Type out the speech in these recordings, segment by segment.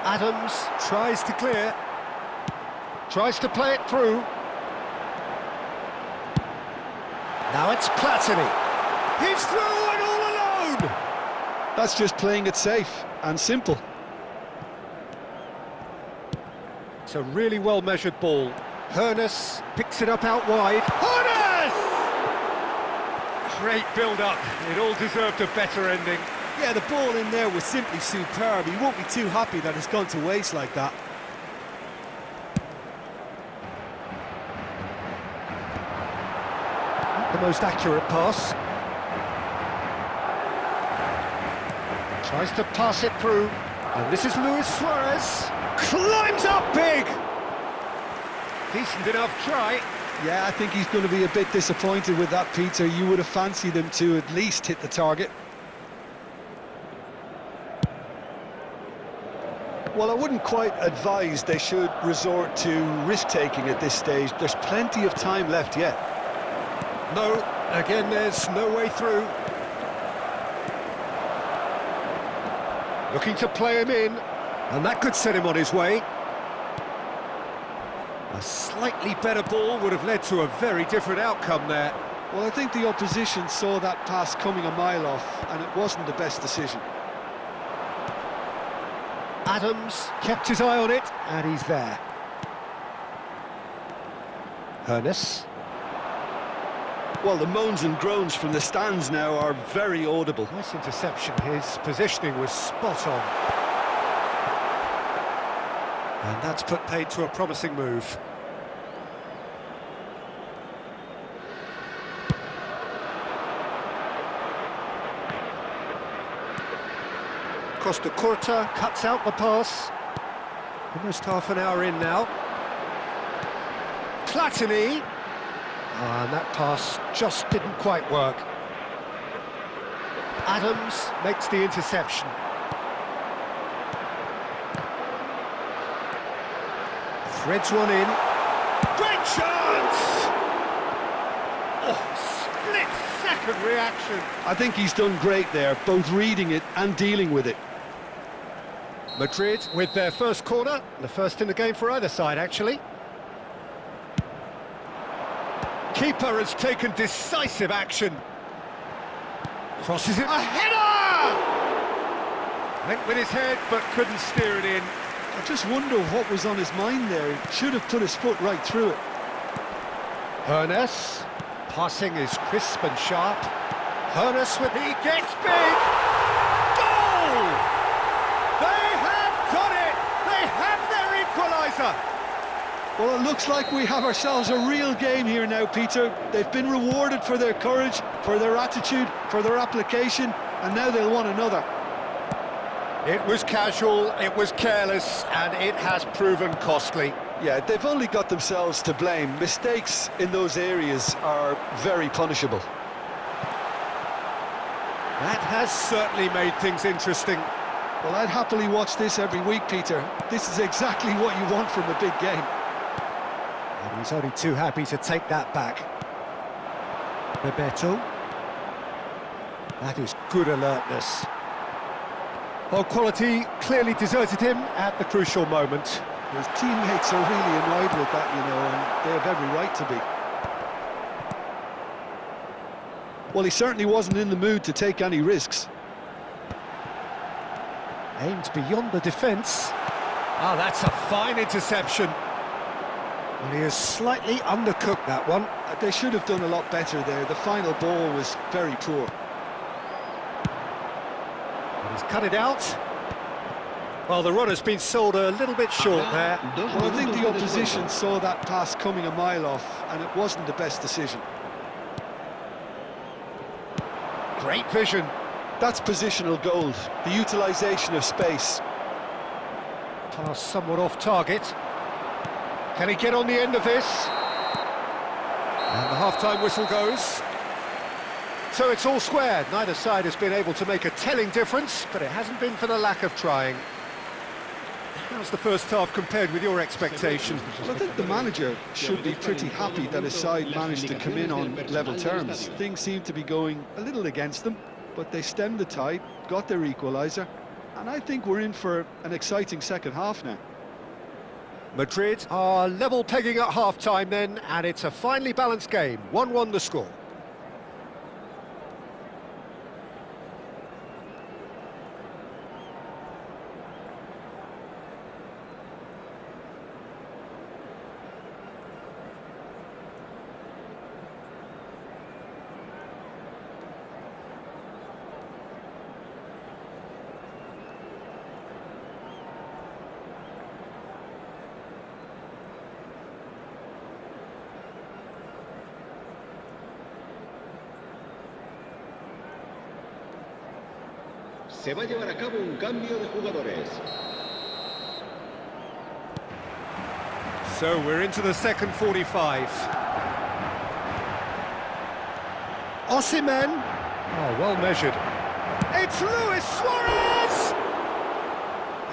Adams tries to clear. Tries to play it through. Now it's Platini. He's through and all alone! That's just playing it safe and simple. It's a really well-measured ball. Hoeneß picks it up out wide. Hoeneß! Great build-up. It all deserved a better ending. Yeah, the ball in there was simply superb. He won't be too happy that it's gone to waste like that. The most accurate pass. Tries to pass it through. And this is Luis Suarez. Climbs up big! Decent enough try. Yeah, I think he's going to be a bit disappointed with that, Peter. You would have fancied him to at least hit the target. Well, I wouldn't quite advise they should resort to risk-taking at this stage. There's plenty of time left yet. No, again, there's no way through. Looking to play him in, and that could set him on his way. A slightly better ball would have led to a very different outcome there. Well, I think the opposition saw that pass coming a mile off, and it wasn't the best decision. Adams kept his eye on it, and he's there. Hoeneß. Well, the moans and groans from the stands now are very audible. Nice interception. His positioning was spot on. And that's put paid to a promising move. Costa Curta cuts out the pass. Almost half an hour in now. Platini. And that pass just didn't quite work. Adams makes the interception. Threads one in. Great chance! Oh, split-second reaction. I think he's done great there, both reading it and dealing with it. Madrid with their first corner, the first in the game for either side, actually. Keeper has taken decisive action. Crosses it. A header! Went with his head, but couldn't steer it in. I just wonder what was on his mind there. He should have put his foot right through it. Hoeneß. Passing is crisp and sharp. Hoeneß with he gets big. Goal! They have done it! They have their equaliser! Well, it looks like we have ourselves a real game here now, Peter. They've been rewarded for their courage, for their attitude, for their application, and now they'll want another. It was casual, it was careless, and it has proven costly. Yeah, they've only got themselves to blame. Mistakes in those areas are very punishable. That has certainly made things interesting. Well, I'd happily watch this every week, Peter. This is exactly what you want from a big game. And he's only too happy to take that back. Bebeto. That is good alertness. Well, quality clearly deserted him at the crucial moment. His teammates are really annoyed with that, you know, and they have every right to be. Well, he certainly wasn't in the mood to take any risks. Aimed beyond the defence. Ah, that's a fine interception. Well, he has slightly undercooked that one. They should have done a lot better there. The final ball was very poor. And he's cut it out. Well, the run has been sold a little bit short there. Well, I think the opposition saw that pass coming a mile off, and it wasn't the best decision. Great vision. That's positional gold, the utilisation of space. Pass somewhat off target. Can he get on the end of this? And the half-time whistle goes. So it's all square. Neither side has been able to make a telling difference, but it hasn't been for the lack of trying. How's the first half compared with your expectation? Well, I think the manager should be pretty happy that his side managed to come in on level terms. Things seem to be going a little against them, but they stemmed the tide, got their equaliser. And I think we're in for an exciting second half now. Madrid are level pegging at half-time then, and it's a finely balanced game. 1-1 the score. Se va a llevar a cabo un cambio de jugadores. So we're into the second 45. Osimhen. Oh, well measured. It's Luis Suarez!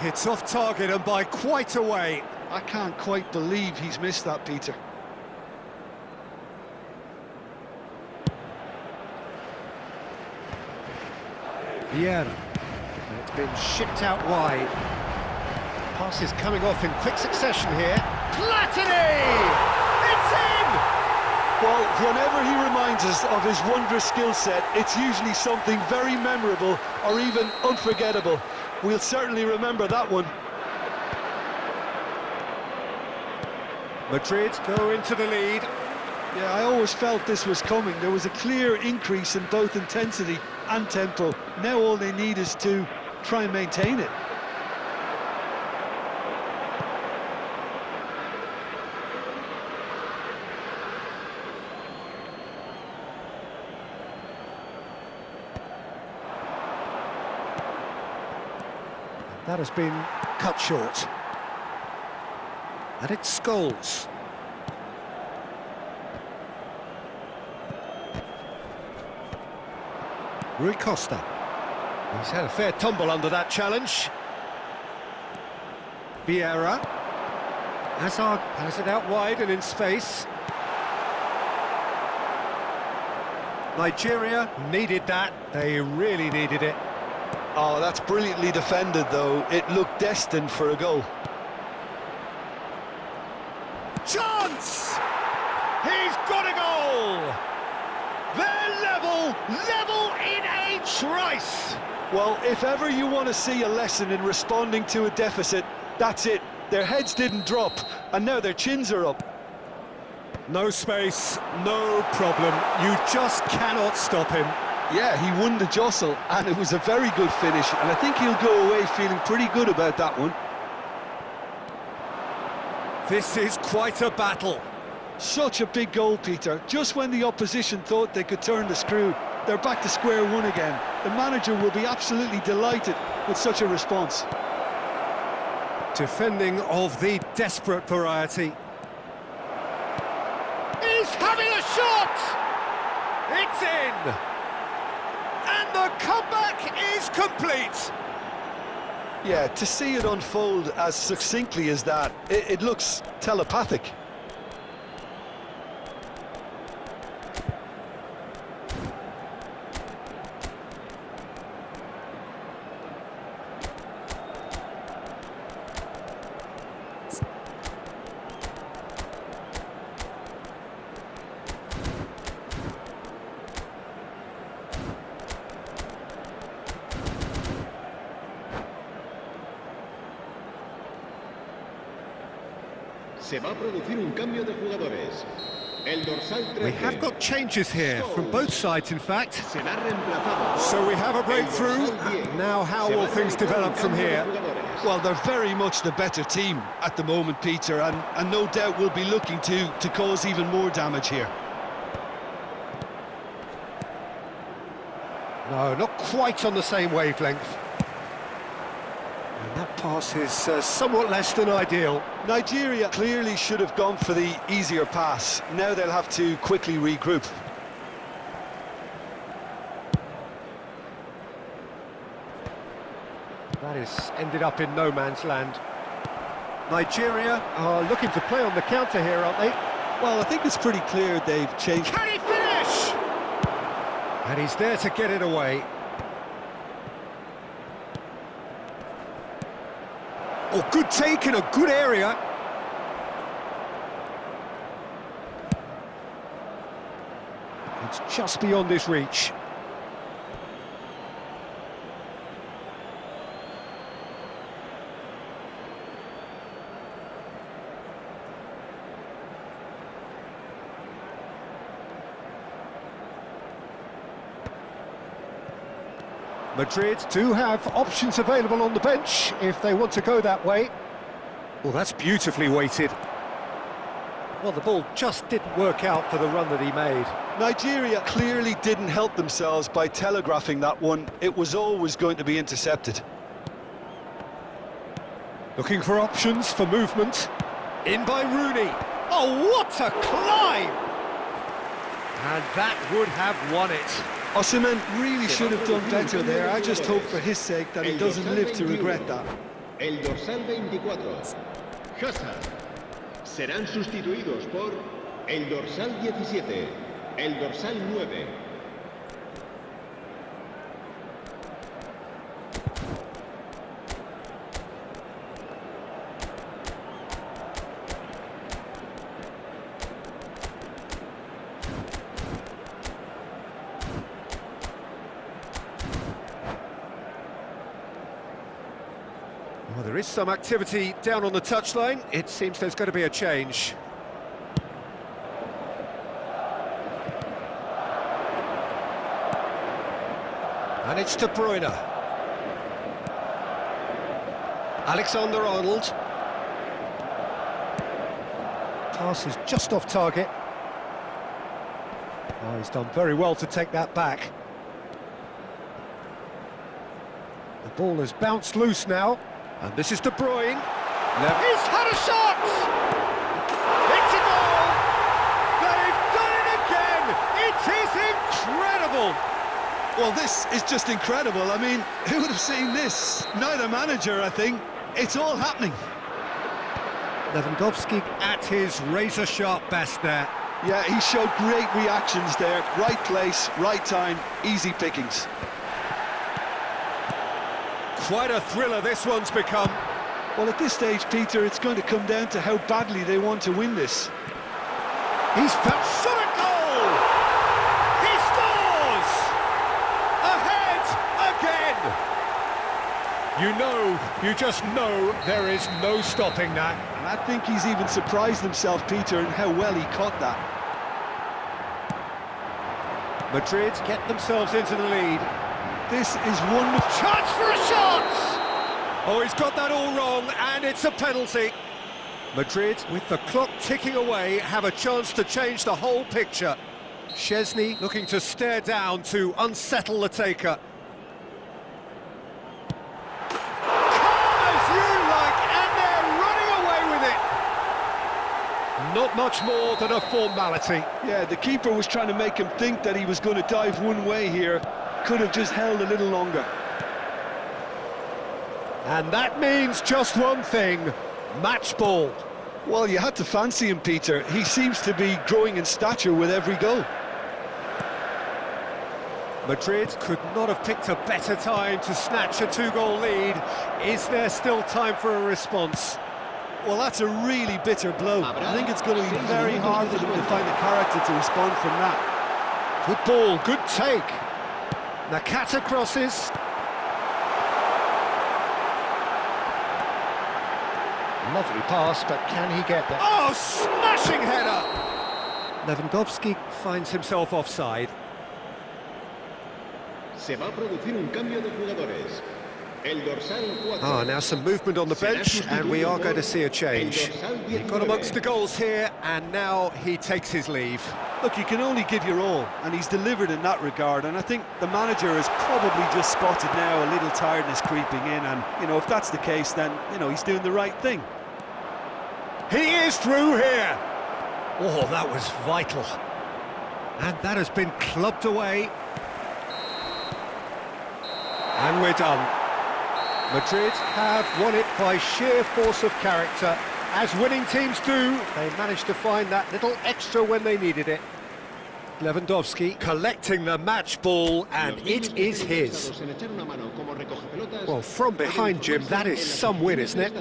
It's off target and by quite a way. I can't quite believe he's missed that, Peter. Vieira. It's been shipped out wide. Passes coming off in quick succession here. Platini! It's in! Well, whenever he reminds us of his wondrous skill set, it's usually something very memorable or even unforgettable. We'll certainly remember that one. Madrid go into the lead. Yeah, I always felt this was coming. There was a clear increase in both intensity and tempo. Now all they need is to try and maintain it. That has been cut short. And it's Scholes. Rui Costa. He's had a fair tumble under that challenge. Vieira. Hazard has it out wide and in space. Nigeria needed that. They really needed it. Oh, that's brilliantly defended, though. It looked destined for a goal. Chance! He's got a goal! They're level in H. Rice! Well, if ever you want to see a lesson in responding to a deficit, that's it. Their heads didn't drop, and now their chins are up. No space, no problem. You just cannot stop him. Yeah, he won the jostle, and it was a very good finish, and I think he'll go away feeling pretty good about that one. This is quite a battle. Such a big goal, Peter. Just when the opposition thought they could turn the screw, they're back to square one again. The manager will be absolutely delighted with such a response. Defending of the desperate variety. He's having a shot! It's in! And the comeback is complete! Yeah, to see it unfold as succinctly as that, it looks telepathic. Se va a producir un cambio de jugadores. El dorsal 13. We have got changes here, from both sides in fact. Será reemplazado. So we have a breakthrough. Now how will things develop from here? Well, they're very much the better team at the moment, Peter, and no doubt will be looking to cause even more damage here. No, not quite on the same wavelength. And that pass is somewhat less than ideal. Nigeria clearly should have gone for the easier pass. Now they'll have to quickly regroup. That has ended up in no man's land. Nigeria are looking to play on the counter here, aren't they? Well, I think it's pretty clear they've changed. Can he finish? And he's there to get it away. Oh, good take in a good area. It's just beyond his reach. Madrid do have options available on the bench if they want to go that way. Well, that's beautifully weighted. Well, the ball just didn't work out for the run that he made. Nigeria clearly didn't help themselves by telegraphing that one. It was always going to be intercepted. Looking for options for movement. In by Rooney. Oh, what a climb! And that would have won it. Osimhen really should have done better there. I just hope for his sake that he doesn't live to regret that. El dorsal 24, Hazard. Serán sustituidos por el dorsal 17, el dorsal 9. Well, there is some activity down on the touchline. It seems there's going to be a change. And it's De Bruyne. Alexander-Arnold. Pass is just off target. Oh, he's done very well to take that back. The ball has bounced loose now. And this is De Bruyne. He's had a shot! It's a goal! They've done it again! It is incredible! Well, this is just incredible. I mean, who would have seen this? Neither manager, I think. It's all happening. Lewandowski at his razor-sharp best there. Yeah, he showed great reactions there. Right place, right time, easy pickings. Quite a thriller this one's become. Well, at this stage, Peter, it's going to come down to how badly they want to win this. He's found shot at goal! He scores! Ahead again! You just know there is no stopping that. And I think he's even surprised himself, Peter, in how well he caught that. Madrid get themselves into the lead. This is wonderful. Chance for a shot! Oh, he's got that all wrong, and it's a penalty. Madrid, with the clock ticking away, have a chance to change the whole picture. Szczesny looking to stare down to unsettle the taker. Calm as you like, and they're running away with it. Not much more than a formality. Yeah, the keeper was trying to make him think that he was going to dive one way here. Could have just held a little longer. And that means just one thing, match ball. Well, you had to fancy him, Peter. He seems to be growing in stature with every goal. Madrid could not have picked a better time to snatch a two-goal lead. Is there still time for a response? Well, that's a really bitter blow. I think it's going to be very hard for them to find the character to respond from that. Good ball, good take. Nakata crosses. Lovely pass, but can he get there? Oh, smashing header! Lewandowski finds himself offside. Se va a producir un cambio de jugadores. El dorsal 4. Ah, now some movement on the bench, and we are going to see a change. He got amongst the goals here, and now he takes his leave. Look, you can only give your all, and he's delivered in that regard, and I think the manager has probably just spotted now a little tiredness creeping in, and, you know, if that's the case, then, you know, he's doing the right thing. He is through here! Oh, that was vital. And that has been clubbed away. And we're done. Madrid have won it by sheer force of character. As winning teams do, they managed to find that little extra when they needed it. Lewandowski collecting the match ball, and it is his. Well, from behind, Jim, that is some win, isn't it?